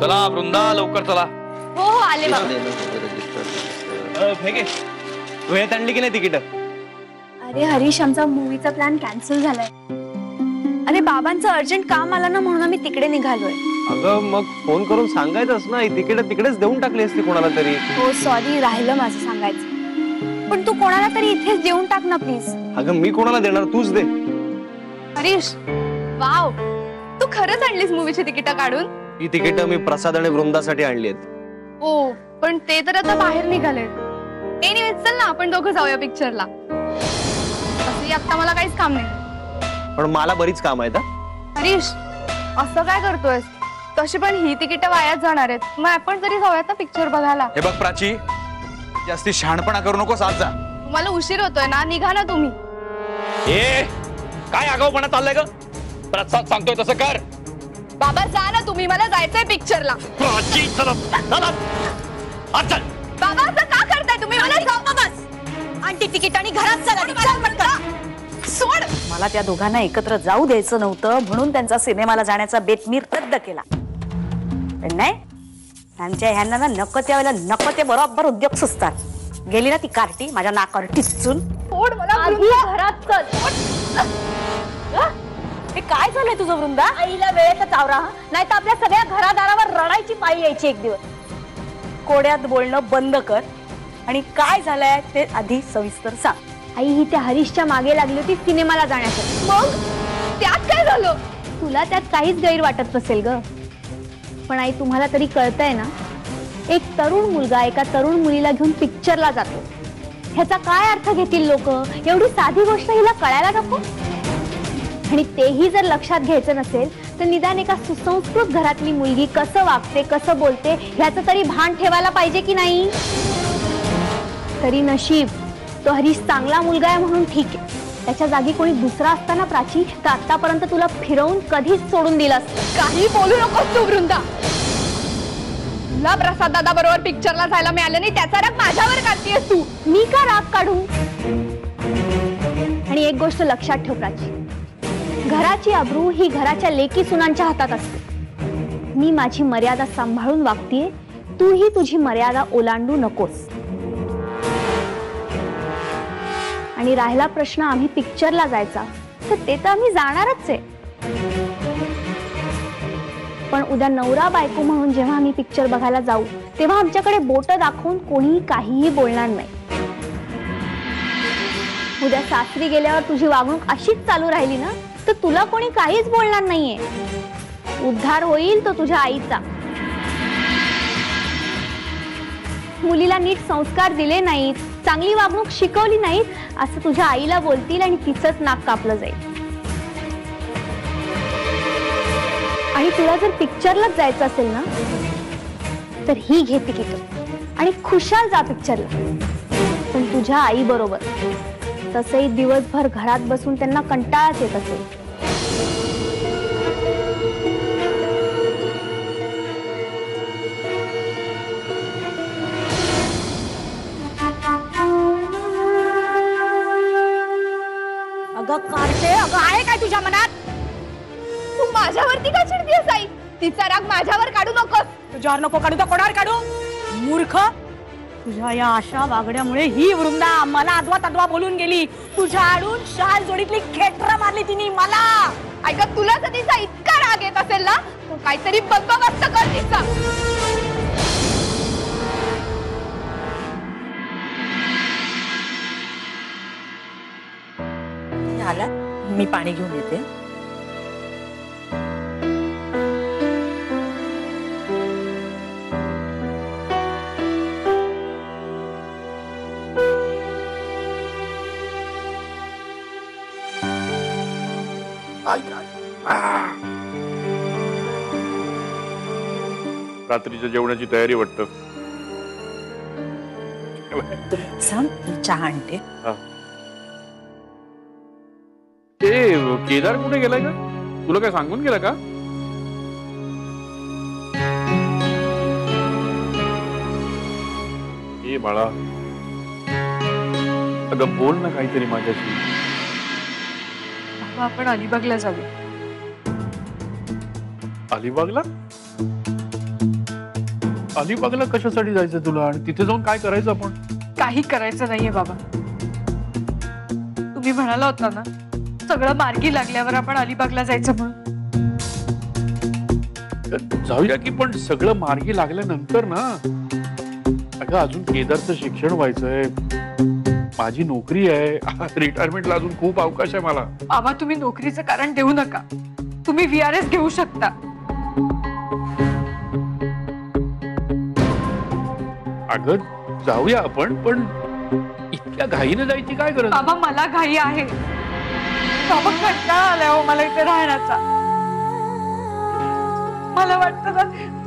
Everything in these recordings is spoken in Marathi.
चला वृंदा लवकर चला. हो हो आले बाबा. फेके वेळेत आणली की नाही तिकीट? अरे हरीश आमचा मूवीचा प्लॅन कॅन्सल झालाय. अरे बाबांचं अर्जंट काम आलं ना म्हणून आम्ही तिकडे निघालोय. अगं मग फोन करून सांगायचंच ना, तिकीट तिकडेच देऊन टाकली असती कोणाला तरी. हो सॉरी राहिलं माझं सांगायचं. पण तू कोणाला तरी इथेच देऊन टाक ना प्लीज. अगं मी कोणाला देणार, तूच दे. हरीश वाव, तू खरंच आणलीस मूवीची तिकीट काढून? ही तिकीट मी प्रसाद आणि वृंदासाठी आणली आहेत. हो पण ते तर आता बाहेर निघाले. एनिवेज चल ना आपण दोघं जाऊया पिक्चरला. असं आता मला काहीच काम नाही. पण मला बरीच काम आहेत. हरीश असं काय करतोयस? तशी पण ही तिकीट वायाच जाणार आहेत. मग आपण तरी जाऊयात ना पिक्चर बघायला. हे बघ प्राची, जास्ती शहाणपणा करू नकोस. आज जा. तुम्हाला उशीर होतोय ना, निघा ना तुम्ही. ए काय आगाऊपणा चाललाय ग? प्रसाद सांगतोय तसं कर. बाबा जा ना तुम्ही, मला जायचंय पिक्चरला. प्राची चला चला आज चल. बाबा असं का करताय तुम्ही? मला जाऊ बस. आणती तिकीट आणि घरात चला. सोड. मला त्या दोघांना एकत्र जाऊ द्यायचं नव्हतं म्हणून त्यांचा सिनेमाला जाण्याचा बेत मी रद्द केला. पण नाही, त्यांच्या ह्यांना ना नको त्यावेळेला नको ते बरोबर उद्योग सुचतात. गेली ना ती कार्टी माझ्या नाकावर टिचून. सोड मला. घरात चल. हे काय झालंय तुझं वृंदा? आईला वेळेतच आवरा, नाही तर आपल्या सगळ्या घरादारावर रडायची पाळी यायची एक दिवस. कोड्यात बोलणं बंद कर आणि काय झालंय ते आधी सविस्तर सांग. आई ही त्या हरीशच्या मागे लागली होती सिनेमाला जाण्यासाठी. मग त्यात काय झालं? तुला त्यात काहीच गैर वाटत नसेल ग, पण आई तुम्हाला तरी कळतंय ना, एक तरुण मुलगा एका तरुण मुलीला घेऊन पिक्चरला जातो, ह्याचा काय अर्थ घेतील लोक? एवढी साधी गोष्ट हिला कळायला नको? आणि तेही जर लक्षात घ्यायचं नसेल तर निदान एका सुसंस्कृत घरातली मुलगी कसं वागते, कसं बोलते ह्याचं तरी भान ठेवायला पाहिजे की नाही? तरी नशीब तो हरीश चांगला मुलगा आहे म्हणून ठीक आहे. त्याच्या जागी कोणी दुसरा असताना प्राची तर आतापर्यंत तुला फिरवून कधीच सोडून दिलास. काही बोलू नकोस तू वृंदा. तुला प्रसाद दादा बरोबर पिक्चरला जायला मिळालं नाही त्याचा राग माझ्यावर काढतेस तू. मी का राग काढू? आणि एक गोष्ट लक्षात ठेव प्राची, घराची अब्रू ही घराच्या लेकी सुनांच्या हातात असते. मी माझी मर्यादा सांभाळून वागतेय, तूही तुझी मर्यादा ओलांडू नकोस. आणि राहिला प्रश्न आम्ही पिक्चरला जायचा, तर ते तर आम्ही जाणारच आहे. पण उद्या नवरा बायको म्हणून जेव्हा आम्ही पिक्चर बघायला जाऊ तेव्हा आमच्याकडे बोट दाखवून कोणीही काहीही बोलणार नाही. उद्या सासरी गेल्यावर तुझी वागणूक अशीच चालू राहिली ना तर तुला कोणी काहीच बोलणार नाहीये. उद्धार होईल तो तुझ्या आईचा. मुलीला नीट संस्कार दिले नाहीत, चांगली वागणूक शिकवली नाहीत असं तुझ्या आईला बोलतील आणि तिचंच नाक कापलं जाईल. आणि तुला जर पिक्चरलाच जायचं असेल ना तर ही घे तिकीट आणि खुशाल जा पिक्चरला, पण तुझ्या आई बरोबर. तसंही दिवसभर घरात बसून त्यांना कंटाळाच येत असेल. अगं कार्टे, अगं आहे काय तुझ्या मनात? तू माझ्यावरती का चिडतीयस आई? तिचा राग माझ्यावर काढू नकोस. तुझ्यावर नको काढू तर कोणावर काढू? मूर्ख, तुझ्या या अशा वागण्यामुळे ही वृंदा मला आदवा तदवा बोलून गेली. तुझ्या आडून शाल जोडीतली खेटर मारली तिने मला. ऐका, तुला जर तिचा इतका राग येत असेल ना तर काहीतरी बंदोबस्त कर तिचा. आला, मी पाणी घेऊन येते. रात्रीच्या जेवणाची तयारी वाटतं. सांग, चहा आणते. ते केदार कुठे गेलाय का? तुला काय सांगून गेला का? ए बाळा, अगं बोल ना काहीतरी माझ्याशी. आपण अलिबागला जाऊ. अलिबागला? अलिबागला कशासाठी जायचं तुला आणि तिथे जाऊन काय करायचं आपण? काही करायचं नाहीये बाबा. तुम्ही म्हणाला होता ना सगळं मार्गी लागल्यावर आपण अलिबागला जायचं म्हणून. जाऊया की, पण सगळं मार्गी लागल्यानंतर ना. अगं अजून केदारचं शिक्षण व्हायचंय, माझी नोकरी आहे, रिटायरमेंटला अजून खूप अवकाश आहे मला. बाबा तुम्ही नोकरीचं कारण देऊ नका. तुम्ही VRS घेऊ शकता. अगं जाऊया आपण, पण इतक्या घाईने जायची काय गरज? बाबा मला घाई आहे. बाबा कंटाळा आलाय हो मला इथे राहण्याचा. मला वाटतं ना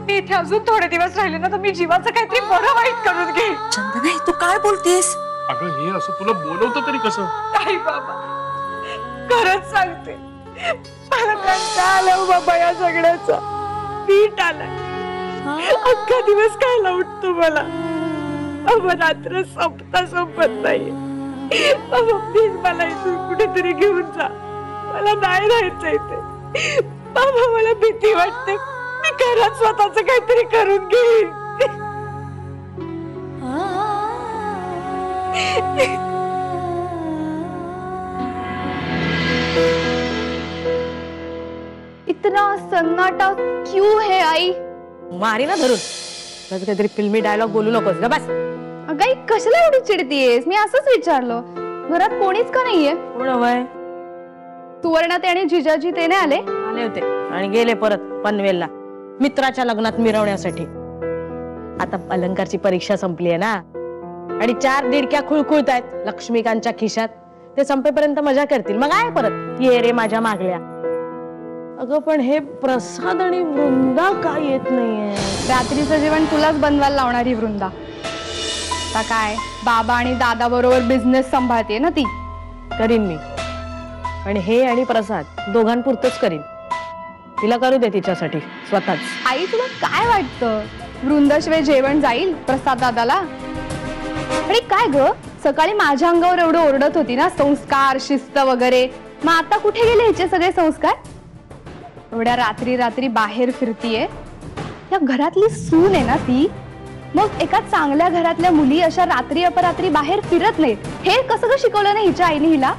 मी इथे अजून थोडे दिवस राहिले ना तर मी जीवाचं काहीतरी बरं वाईट करून घेईन. चंदना तू काय बोलतेस? अगं हे असं तुला बोलवतं तरी कसं? नाही बाबा खरंच सांगते मला कंटाळा आलाय बाबा या सगळ्याचा. पीठ आलाय. अख्खा दिवस खायला उठतो मला. बाबा रात्र संपत नाही. बाबा प्लीज मला इथून कुठेतरी घेऊन जा. मला नाही राहायचं इथे. बाबा मला भीती वाटते. मी खरंच स्वतःच काहीतरी करून घेईन. इतना सन्नाटा क्यों है आई? मारी ना धरून. त्याचं काहीतरी फिल्मी डायलॉग बोलू नकोस ग बस. अगं आई कशाला एवढी चिडतीयेस? मी असंच विचारलो. घरात कोणीच का नाहीये? कोण हवंय? सुवर्णाते आणि जिजाजी ते नाही आले? आले होते आणि गेले परत पनवेलला मित्राच्या लग्नात मिरवण्यासाठी. आता अलंकारची परीक्षा संपली आहे ना आणि 4 दिडक्या खुळखुळतायत लक्ष्मीकांतच्या खिशात. ते संपेपर्यंत मजा करतील, मग आहे परत ये रे माझ्या मागल्या. अगं पण हे प्रसाद आणि वृंदा काय येत नाहीये? रात्रीचं जेवण तुलाच बनवायला लावणारी वृंदा. आता काय बाबा आणि दादा बरोबर बिझनेस सांभाळते ना ती. करीन मी, पण हे आणि प्रसाद दोघांपुरतच करीन. तिला करू दे तिच्यासाठी स्वतःच. आई तुला काय वाटतं वृंदाशिवाय जेवण जाईल प्रसाद दादाला? आणि काय ग सकाळी माझ्या अंगावर एवढं ओरडत होती ना संस्कार शिस्त वगैरे. मग आता कुठे गेले ह्याचे सगळे संस्कार? एवढ्या रात्री बाहेर फिरतीये. या घरातली सून आहे ना ती. मग एका चांगल्या घरातल्या मुली अशा रात्री अपरात्री बाहेर फिरत नाहीत. हे कसं काय शिकवलं नाही हिच्या आईने हिला?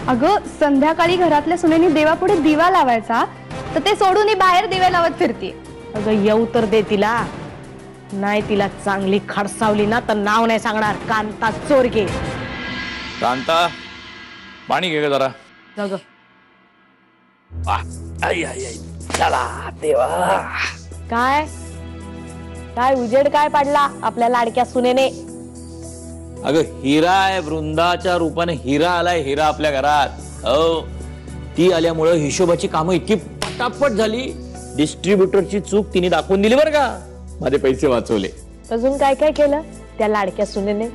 अगं संध्याकाळी घरातल्या सुनेनी देवापुढे दिवा लावायचा तर ते सोडून ही बाहेर दिवे लावत फिरतीये. अगं येऊ तर दे तिला. नाही तिला चांगली खडसावली ना तर नाव नाही सांगणार. कांता चोरगे. कांता पाणी घे ग जरा. जाऊ आई आई आई चला देवा. काय काय उजेड काय पडला आपल्या लाडक्या सुनेने? अगं हिरा आहे, वृंदाच्या रूपाने हिरा आलाय. हिरा आपल्या घरात. हो ती आल्यामुळं हिशोबाची कामं इतकी पटापट झाली. डिस्ट्रीब्युटरची चूक तिने दाखवून दिली बरं का. माझे पैसे वाचवले. अजून काय काय केलं त्या लाडक्या सुनेने?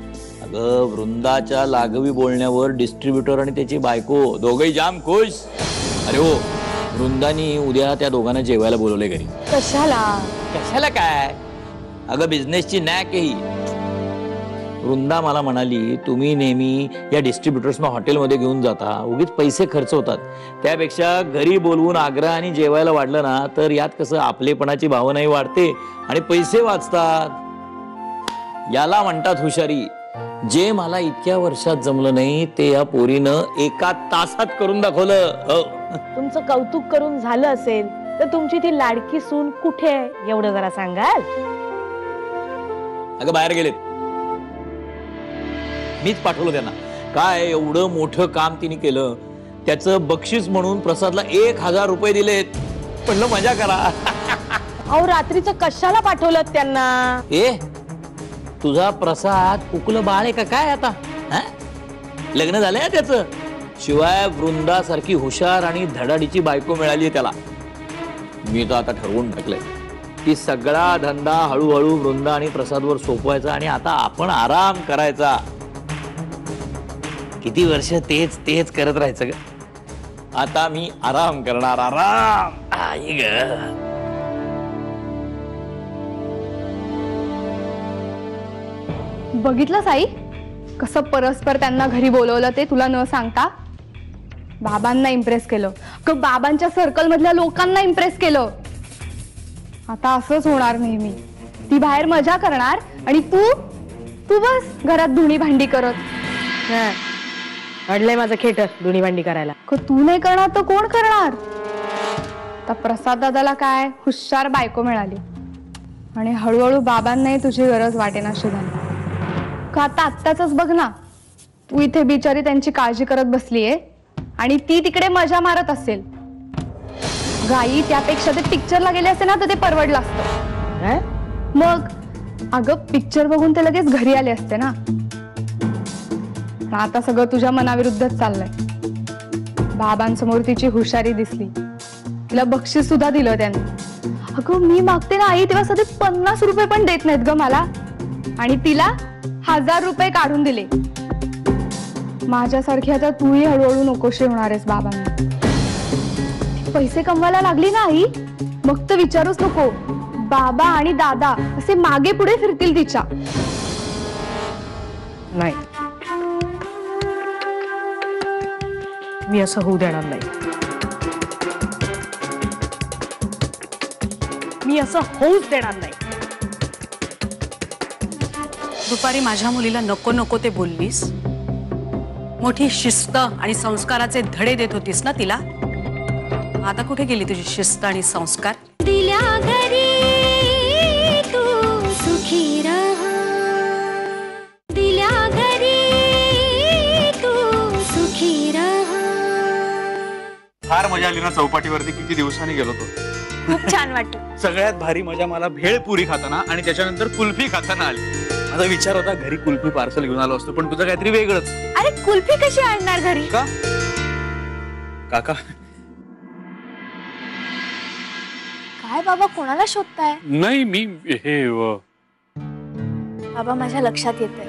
अगं वृंदाच्या लागवी बोलण्यावर डिस्ट्रीब्युटर आणि त्याची बायको दोघही जाम खुश. अरे हो वृंदानी उद्या त्या दोघांना जेवायला बोलवले घरी. कशाला? कशाला काय? अगं बिझनेसची नॅक आहे ही. वृंदा मला म्हणाली तुम्ही नेहमी या डिस्ट्रीब्युटर्सना हॉटेलमध्ये घेऊन जाता, उगीच पैसे खर्च होतात. त्यापेक्षा घरी बोलवून आग्रहाने जेवायला वाढलं ना तर यात कसं आपलेपणाची भावनाही वाढते आणि पैसे वाचतात. याला म्हणतात हुशारी. जे मला इतक्या वर्षात जमलं नाही ते या पोरीनं एका तासात करून दाखवलं. तुमचं कौतुक करून झालं असेल तर तुमची ती लाडकी सून कुठे आहे एवढं जरा सांगाल? अगं बाहेर गेलेत. मीच पाठवलं त्यांना. काय एवढं मोठं काम तिने केलं. त्याचं बक्षीस म्हणून प्रसादला 1000 रुपये दिलेत. म्हणलं मजा करा. अहो रात्रीचं कशाला पाठवलं त्यांना? तुझा प्रसाद कुकलं बाळ आहे का काय आता? लग्न झालंय त्याचं. शिवाय वृंदासारखी हुशार आणि धडाडीची बायको मिळाली त्याला. मी तर आता ठरवून टाकलंय की सगळा धंदा हळूहळू वृंदा आणि प्रसादवर सोपवायचा आणि आता आपण आराम करायचा. किती वर्ष तेच तेच करत राहायचं ग. आता मी आराम करणार. आराम. आई ग. बघितलं साई कसं परस्पर त्यांना घरी बोलवलं ते तुला न सांगता. बाबांना इम्प्रेस केलं. बाबांच्या सर्कल मधल्या लोकांना इम्प्रेस केलं. आता असंच होणार नेहमी. ती ती बाहेर मजा करणार आणि तू बस घरात धुणी भांडी करत. अडलंय माझं खेटर दोन्ही भांडी करायला. तू नाही करणार तर कोण करणार? तर प्रसाद दादाला काय हुशार बायको मिळाली आणि हळूहळू बाबांनाही तुझी गरज वाटेनाशी झाली. का आता आत्ताच बघ ना, तू इथे बिचारी त्यांची काळजी करत बसलीये आणि ती तिकडे मजा मारत असेल. गाई त्यापेक्षा ते पिक्चरला गेले असते ना तर ते परवडलं असतं. मग अगं पिक्चर बघून ते लगेच घरी आले असते ना. पण आता सगळं तुझ्या मनाविरुद्धच चाललंय. बाबांसमोर तिची हुशारी दिसली, तिला बक्षीस सुद्धा दिलं त्यांनी. अगं मी मागते ना आई तेव्हा सध्या 50 रुपये पण देत नाहीत ग मला, आणि तिला 1000 रुपये काढून दिले. माझ्यासारखी आता तूही हळूहळू नकोशी होणार आहेस बाबांना. पैसे कमवायला लागली ना आई, मग तर विचारूच नको. बाबा आणि दादा असे मागे पुढे फिरतील तिच्या. नाही, मी असं होऊ देणार नाही. मी असं होऊच देणार नाही. दुपारी माझ्या मुलीला नको नको ते बोललीस, मोठी शिस्त आणि संस्काराचे धडे देत होतीस ना तिला. आता कुठे गेली तुझी शिस्त आणि संस्कार? दिल्या घरी तू सुखी रहा, दिल्या घरी तू सुखी रहा. फार मजा आली ना चौपाटीवरती. किती दिवसांनी गेलो तो. खूप छान वाटलं. सगळ्यात भारी मजा मला भेळपुरी खाताना आणि त्याच्यानंतर कुल्फी खाताना आली. माझा विचार होता घरी कुल्फी पार्सल घेऊन आलो असतो, पण तुझं काहीतरी वेगळंच. अरे कुल्फी कशी आणणार घरी? का काका? काय बाबा कोणाला शोधताय? नाही मी हे बाबा माझ्या लक्षात येतंय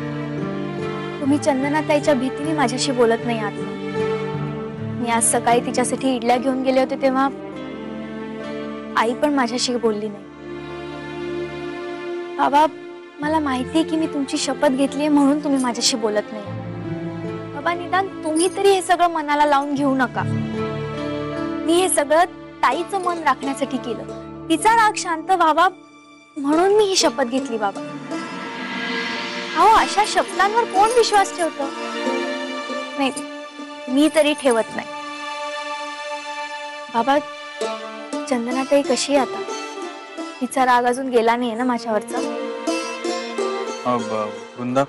तुम्ही चंदनाताईच्या भीतीने माझ्याशी बोलत नाही आहात. मी आज सकाळी तिच्यासाठी इडल्या घेऊन गेले होते तेव्हा आई पण माझ्याशी बोलली नाही. बाबा मला माहितीये की मी तुमची शपथ घेतलीये म्हणून तुम्ही माझ्याशी बोलत नाही. बाबा निदान तुम्ही तरी हे सगळं मनाला लावून घेऊ नका. मी हे सगळं ताईचं मन राखण्यासाठी केलं, तिचा राग शांत व्हावा म्हणून मी ही शपथ घेतली. बाबा अहो अशा शब्दांवर कोण विश्वास ठेवतो? नाही मी तरी ठेवत नाही. बाबा चंदनाताई कशी आहे आता? तिचा राग अजून गेला नाहीये ना माझ्यावरचा? वृंदा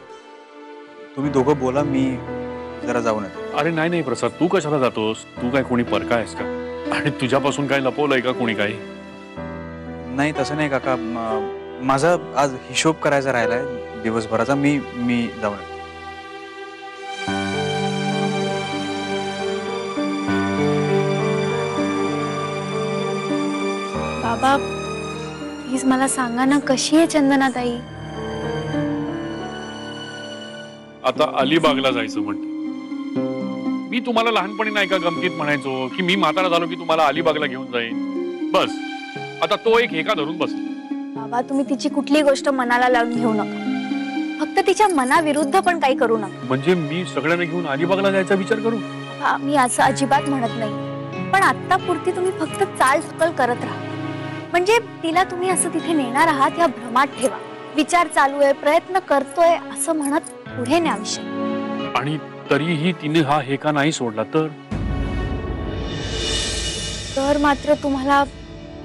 तुम्ही दोघं बोला, मी जरा जाऊन येतो. अरे नाही नाही प्रसाद, तू कशाला जातोस? तू काय कोणी परका आहेस का? आणि तुझ्यापासून काय लपवलंय का कोणी काही? नाही तसं नाही काका, माझा आज हिशोब करायचा राहिलाय दिवसभराचा. मी जाऊन येतो. बाबा प्लीज मला सांगा ना कशी आहे चंदनाताई? आता अलिबागला जायचं म्हणते. मी तुम्हाला लहानपणी नाही का गमतीत म्हणायचो की मी म्हातारा झालो की तुम्हाला अलिबागला घेऊन जाईन. बस आता तो एक हेका धरून बस. बाबा तुम्ही तिची कुठली गोष्ट मनाला लावून घेऊ नका. फक्त तिच्या मनाविरुद्ध पण काही करू नका. म्हणजे मी सगळ्यांना घेऊन अलिबागला जायचा विचार करू? हा मी असं अजिबात म्हणत नाही, पण आता पुरती तुम्ही फक्त चाल ढकल करत राहा. म्हणजे तिला तुम्ही असं तिथे नेणार आहात या भ्रमात ठेवा. विचार चालू आहे, प्रयत्न करतोय असं म्हणत पुढे न्या विषय. आणि तरीही तिने हा हेका नाही सोडला तर मात्र तुम्हाला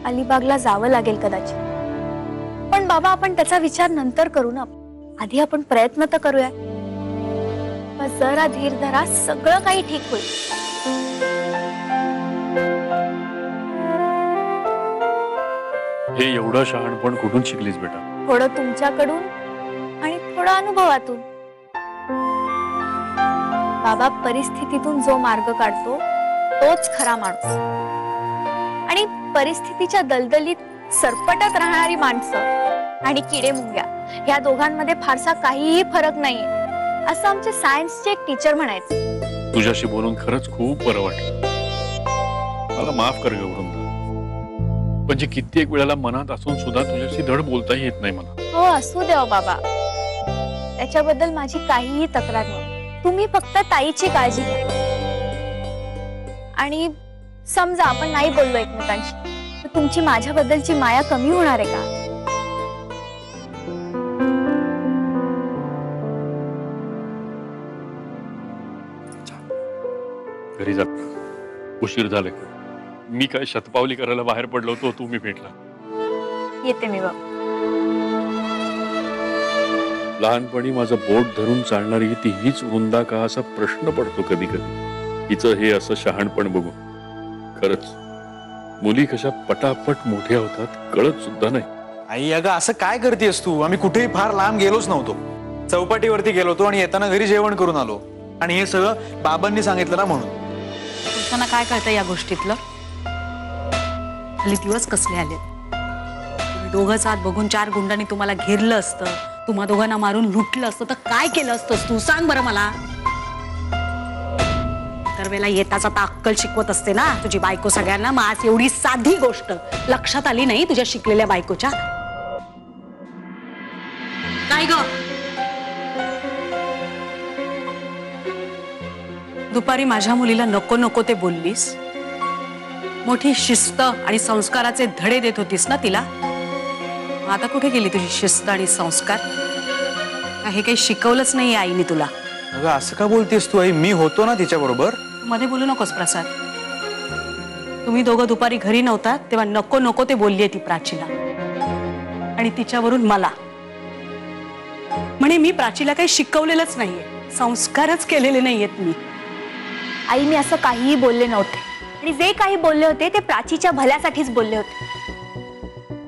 अलिबागला जावं लागेल कदाचित. पण बाबा आपण त्याचा विचार नंतर करू ना. आधी आपण प्रयत्न तर करूया. बस जरा धीर धरा, सगळं काही ठीक होईल. हे एवढं शहाणपण कुठून शिकलीस बेटा? थोडं तुमच्याकडून आणि थोडं अनुभवातून. बाबा परिस्थितीतून जो मार्ग काढतो तोच खरा माणूस. आणि परिस्थितीच्या दलदलीत सरपटत राहणारी माणसं आणि किडे मुंग्या ह्या दोघांमध्ये फारसा काहीही फरक नाहीये असं आमचे सायन्सचे एक टीचर म्हणायचे. तुझ्याशी बोलून खरंच खूप बरं वाटलं. मला माफ कर गं वृंदा, म्हणजे कित्येक वेळेला मनात असून सुद्धा तुझ्याशी धड बोलताही येत नाही मला. हो असू द्या बाबा, त्याच्याबद्दल माझी काहीही तक्रार नाही. तुम्ही फक्त ताईची काळजी घ्या. आणि समजा आपण नाही बोललो एकमेकांशी तर तुमची माझ्याबद्दलची माया कमी होणार आहे का? घरी जा, उशीर झाले. मी काय शतपावली करायला बाहेर पडलो होतो, तुम्ही भेटला. येते मी बाबा. लहानपणी माझं बोट धरून चालणारी ती हीच वृंदा का असा प्रश्न पडतो कधी कधी. हिचं हे असं शहाणपण बघून. खरंच मुली कशा पटापट मोठ्या होतात कळत सुद्धा नाही. आई अगं असं काय करतेस तू? आम्ही कुठेही फार लांब गेलोच नव्हतो. चौपाटीवरती गेलो होतो आणि येताना घरी जेवण करून आलो. आणि हे सगळं बाबांनी सांगितलं ना म्हणून. पुरुषांना काय कळतं या गोष्टीतलं? हल्ली दिवस कसले आले. तुम्ही दोघंच आत बघून 4 गुंडांनी तुम्हाला घेरलं असतं, तुम्हा दोघांना मारून लुटलं असतं तर काय केलं असतंस तू? सांग बरं मला. तर वेळेला येताच आता अक्कल शिकवत असते ना तुझी बायको सगळ्यांना. मग आज एवढी साधी गोष्ट लक्षात आली नाही तुझ्या शिकलेल्या बायकोच्या? काय ग? दुपारी माझ्या मुलीला नको नको ते बोललीस. मोठी शिस्त आणि संस्काराचे धडे देत होतीस ना तिला. आता कुठे गेली तुझी शिस्त आणि संस्कार? हे काही शिकवलंच नाही आईने तुला. अगं असं का बोलतेस तू आई? मी होतो ना तिच्या बरोबर. मध्ये बोलू नकोस प्रसाद. तुम्ही दोघं दुपारी घरी नव्हता तेव्हा नको नको ते बोललीये ती प्राचीला. आणि तिच्यावरून मला म्हणे मी प्राचीला काही शिकवलेलंच नाहीये, संस्कारच केलेले नाहीयेत मी. आई मी असं काहीही बोलले नव्हते. आणि जे काही बोलले होते ते प्राचीच्या भल्यासाठीच बोलले होते.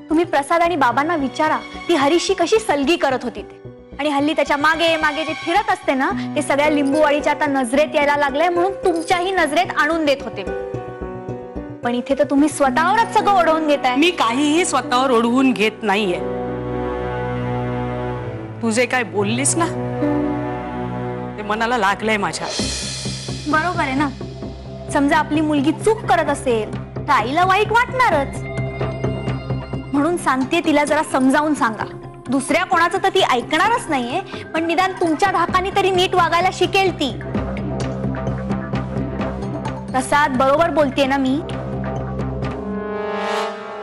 तुम्ही प्रसाद आणि बाबांना विचारा ती हरीशी कशी सलगी करत होती ते. आणि हल्ली त्याच्या मागे मागे जे फिरत असते ना ते सगळ्या लिंबूवाळीच्या आता नजरेत यायला लागलंय म्हणून तुमच्याही नजरेत आणून देत होते. पण इथे तर तुम्ही स्वतःवरच सगळं ओढवून घेताय. मी काहीही स्वतःवर ओढवून घेत नाहीये. तू जे काय बोललीस ना ते मनाला लागलंय माझ्या. बरोबर आहे ना. समजा आपली मुलगी चूक करत असेल तर आईला वाईट वाटणारच. म्हणून सांगते तिला जरा समजावून सांगा. दुसऱ्या कोणाचं तर ती ऐकणारच नाहीये, पण निदान तुमच्या धाकाने तरी नीट वागायला शिकेल ती. प्रसाद बरोबर बोलतेय ना मी?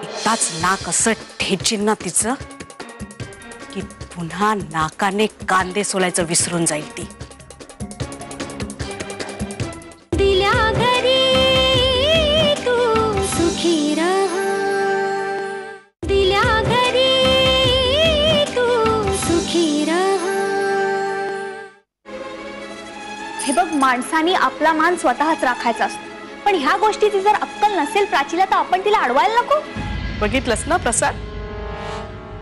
एकदाच नाक असं ठेचीन ना तिचं की पुन्हा नाकाने कांदे सोलायचं विसरून जाईल ती. दिल्या घरी तू सुखी रहा, दिल्या घरी तू सुखी रहा. हे बघ माणसाने आपला मान स्वतःच राखायचा असतो. पण ह्या गोष्टीची जर अक्कल नसेल प्राचीला तर आपण तिला अडवायला नको. बघितलंस ना प्रसाद,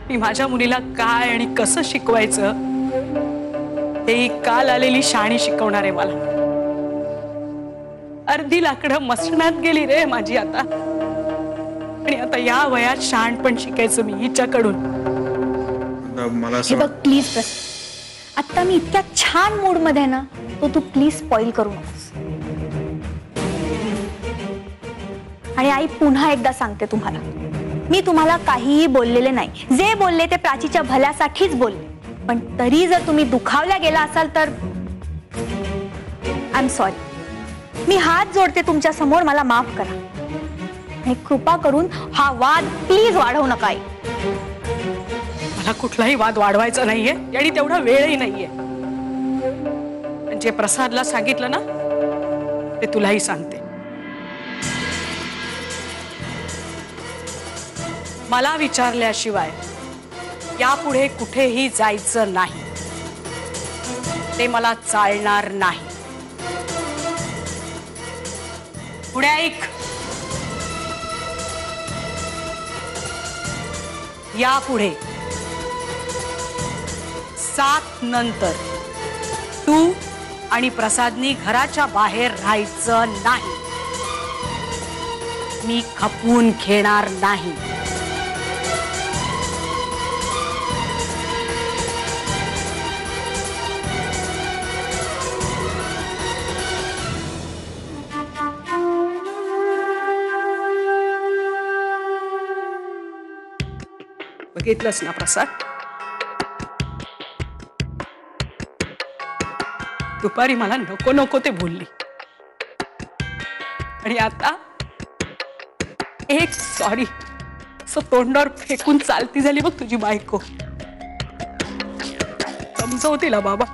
मी माझ्या मुलीला काय आणि कसं शिकवायचं ते काल आलेली शाणी शिकवणार आहे मला. अर्धी लाकडं मसणात गेली रे माझी आता. आणि आता या वयात शहाणपण शिकायचं मी हिच्याकडून. मला हे बघ प्लीज प्रसाद, आता मी इतक्या छान मूड मध्ये ना तो तू प्लीज स्पॉइल करू नकोस. आणि आई पुन्हा एकदा सांगते तुम्हाला, मी तुम्हाला काहीही बोललेले नाही. जे बोलले ते प्राचीच्या भल्यासाठीच बोलले. पण तरी जर तुम्ही दुखावल्या गेला असाल तर आय एम सॉरी. मी हात जोडते तुमच्या समोर, मला माफ करा. आणि कृपा करून हा वाद प्लीज वाढवू नका आई. मला कुठलाही वाद वाढवायचा नाहीये आणि तेवढा वेळही नाहीये. जे प्रसादला सांगितलं ना ते तुलाही सांगते. मला विचारल्याशिवाय यापुढे कुठेही जायचं नाही. ते मला चालणार नाही. पुढे ऐक. यापुढे 7 नंतर तू आणि प्रसादनी घराच्या बाहेर राहायचं नाही. मी खपवून घेणार नाही. बघितलंस ना प्रसाद, दुपारी मला नको नको ते बोलली. आणि आता एक सॉरी तोंडावर फेकून चालती झाली बघ तुझी बायको. समजव तिला बाबा.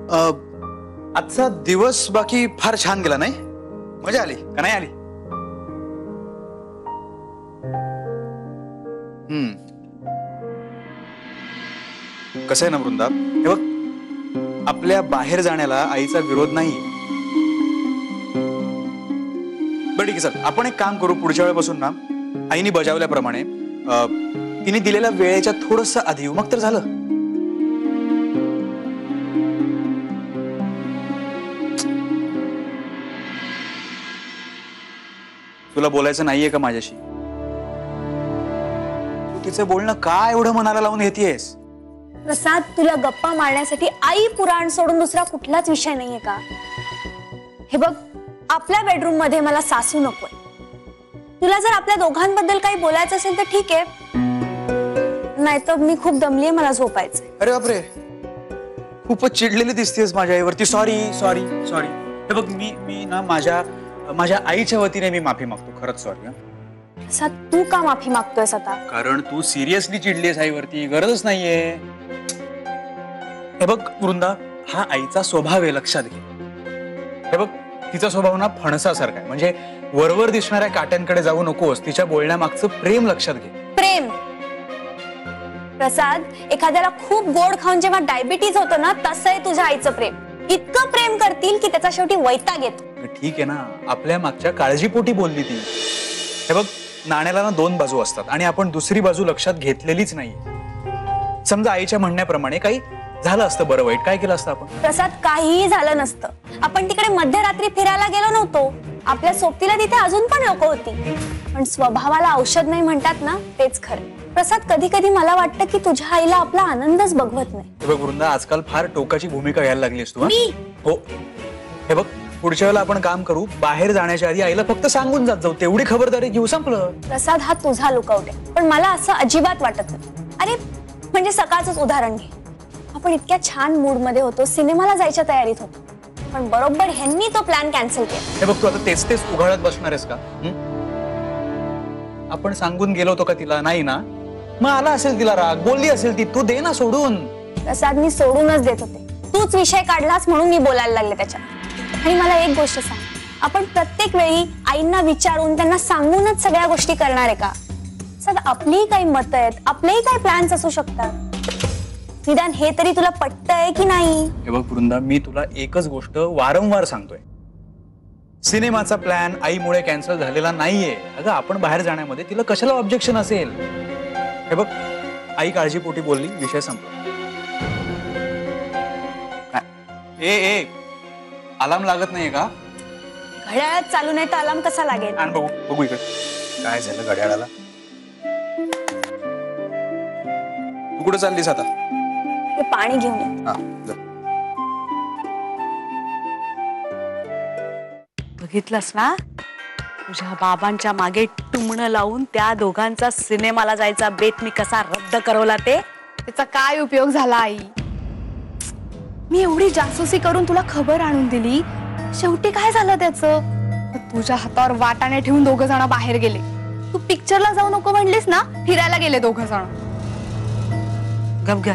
आजचा दिवस बाकी फार छान गेला नाही? मजा आली का नाही आली? कसं आहे ना वृंदा, हे बघ, आपल्या बाहेर जाण्याला आईचा विरोध नाहीये. बरं ठीक आहे, चल आपण एक काम करू. पुढच्या वेळेपासून ना आईने बजावल्याप्रमाणे तिने दिलेल्या वेळेच्या थोडस आधी मग तर झालं. तुला बोलायचं नाहीये का माझ्याशी? तू तिचं बोलणं का एवढं मनाला लावून घेतेयस? प्रसाद, तुला गप्पा मारण्यासाठी आई पुराण सोडून दुसरा कुठलाच विषय नाहीये का? हे बघ, आपल्या बेडरूम मध्ये मला सासू नकोय. तुला जर आपल्या दोघांबद्दल काही बोलायचं असेल तर ठीक आहे, नाहीतर मी खूप दमलीये, मला झोपायचंय. अरे बापरे, खूपच चिडलेली दिसतेस माझ्या आईवरती. Sorry sorry sorry. हे बघ, मी ना माझ्या आईच्या वतीने मी माफी मागतो. खरंच सॉरी. प्रसाद, तू का माफी मागतोयस आता? कारण तू सिरियसली चिडलीस आईवरती. गरजच नाहीये. हे बघ वृंदा, हा आईचा स्वभाव आहे, लक्षात घे. हे बघ, तिचा स्वभाव ना फणसासारखा आहे. म्हणजे वरवर दिसणाऱ्या काट्यांकडे जाऊ नकोस. तिच्या बोलण्यामागचं प्रेम लक्षात घे. प्रेम? प्रसाद, एखाद्याला खूप गोड खाऊन जेव्हा डायबिटीज होतं ना, तसं आहे तुझ्या आईचं प्रेम. इतकं प्रेम करतील की त्याचा शेवटी वैताग येतो. ठीक आहे ना, आपल्या मागच्या काळजीपोटी बोलली ती. हे बघ, नाण्याला ना दोन बाजू असतात आणि आपण दुसरी बाजू लक्षात घेतलेलीच नाहीये. समजा आईच्या म्हणण्याप्रमाणे काही झालं असतं, बरं वाईट काय केलं असतं आपण? प्रसाद, काहीही झालं नसतं. आपण तिकडे मध्यरात्री फिरायला गेलो नव्हतो. आपल्या सोबतीला तिथे अजून पण लोक होती. पण स्वभावाला औषध नाही म्हणतात ना, तेच खरं. प्रसाद, कधी कधी मला वाटतं की तुझ्या आईला आपला आनंदच बघवत नाही. हे बघ वृंदा, आजकाल फार टोकाची भूमिका घ्यायला लागलीस तू. मी? हो. हे बघ, पुढच्या वेळेला आपण काम करू, बाहेर जाण्याच्या आधी आईला फक्त सांगून जात जाऊ. तेवढी खबरदारी घेऊ, संपलं. प्रसाद, हा तुझा लुकआउट आहे, पण मला असं अजिबात वाटत नाही. अरे म्हणजे सकाळचंच उदाहरण घे. आपण इतक्या छान मूड मध्ये होतो, सिनेमाला जायच्या तयारीत होतो, पण बरोबर ह्यांनी तो प्लॅन कॅन्सल केला. हे बघ, तू आता तेच तेच उघडत बसणार आहेस का? आपण सांगून गेलो होतो का तिला? नाही ना. मग आला असेल तिला राग, बोलली असेल ती, तू दे ना सोडून. प्रसाद, मी सोडूनच देत होते. तूच विषय काढलास म्हणून मी बोलायला लागले त्याच्यात. आणि मला एक गोष्ट सांग, आपण प्रत्येक वेळी आईंना विचारून त्यांना सांगूनच सगळ्या गोष्टी करणार आहे का? सर, आपलीही काही मत आहेत, आपलेही काही प्लॅन्स असू शकतात. निदान हे तरी तुला पटतंय की नाही? हे बघ वृंदा, मी तुला एकच गोष्ट वारंवार सांगतोय. सिनेमाचा प्लॅन आईमुळे कॅन्सल झालेला नाहीये. अगं, आपण बाहेर जाण्यामध्ये तिला कशाला ऑब्जेक्शन असेल? हे बघ, आई काळजीपोटी बोलली, विषय संपला. ए अलार्म लागत नाहीये का? घड्याळात चालू नाही तर अलार्म कसा लागेल? आणि बघू इकडे काय झालं घड्याळाला. तू कुठे चाललीस आता? हे पाणी घेऊन ये. हा, जा. बघितलंस ना, तुझ्या बाबांच्या मागे टुमणं लावून त्या दोघांचा सिनेमाला जायचा बेत मी कसा रद्द करवला ते. त्याचा काय उपयोग झाला आई? मी एवढी जासूसी करून तुला खबर आणून दिली, शेवटी काय झालं त्याचं? तुझ्या हातावर वाटाणे ठेवून दोघं जण बाहेर गेले. तू पिक्चरला जाऊ नको म्हणलीस ना, फिरायला गेले दोघं जण. गप घ्या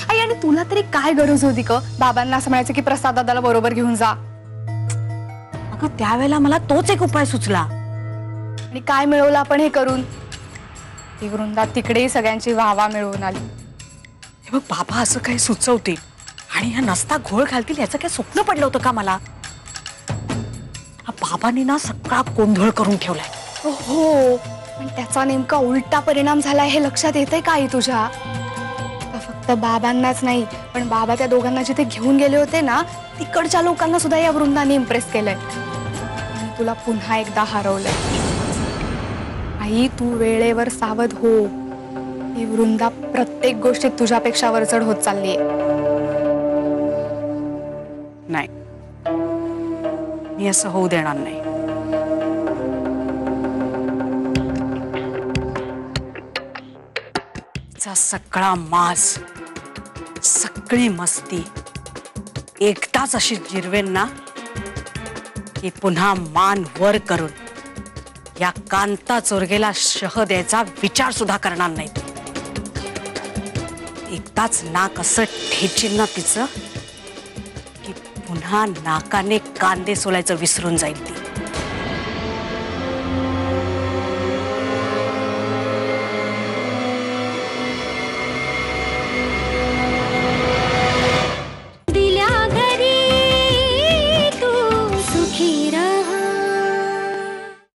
आई, आणि तुला तरी काय गरज होती क बाबांना असं म्हणायचं की प्रसाद दादाला बरोबर घेऊन जा? अगं, त्यावेळेला मला तोच एक उपाय सुचला. आणि काय मिळवलं आपण हे करून? ती वृंदा तिकडेही सगळ्यांची वाहवा मिळवून आली. हे बघ, बाबा असं काही सुचवतील आणि ह्या नसता घोळ घालतील याचं काय स्वप्न पडलं होतं का मला? बाबांनी ना सगळा गोंधळ करून ठेवलाय. हो, पण त्याचा नेमका उलटा परिणाम झालाय हे लक्षात येतंय का आई तुझ्या? फक्त बाबांनाच नाही, पण बाबा त्या दोघांना जिथे घेऊन गेले होते ना, तिकडच्या लोकांना सुद्धा या वृंदाने इम्प्रेस केलंय आणि तुला पुन्हा एकदा हरवलंय. आई, तू वेळेवर सावध हो. ही वृंदा प्रत्येक गोष्टीत तुझ्यापेक्षा वरचढ होत चाललीये. नाही, मी असं होऊ देणार नाही. तिचा सगळा मास, सगळी मस्ती एकदाच अशी जिरवेन ना, की पुन्हा मान वर करून या कांता चोरगेला शह द्यायचा विचार सुद्धा करणार नाही. एकदाच नाक असं ठेचीन ना तिचं, पुन्हा नाकाने कांदे सोलायचं विसरून जाईल ती.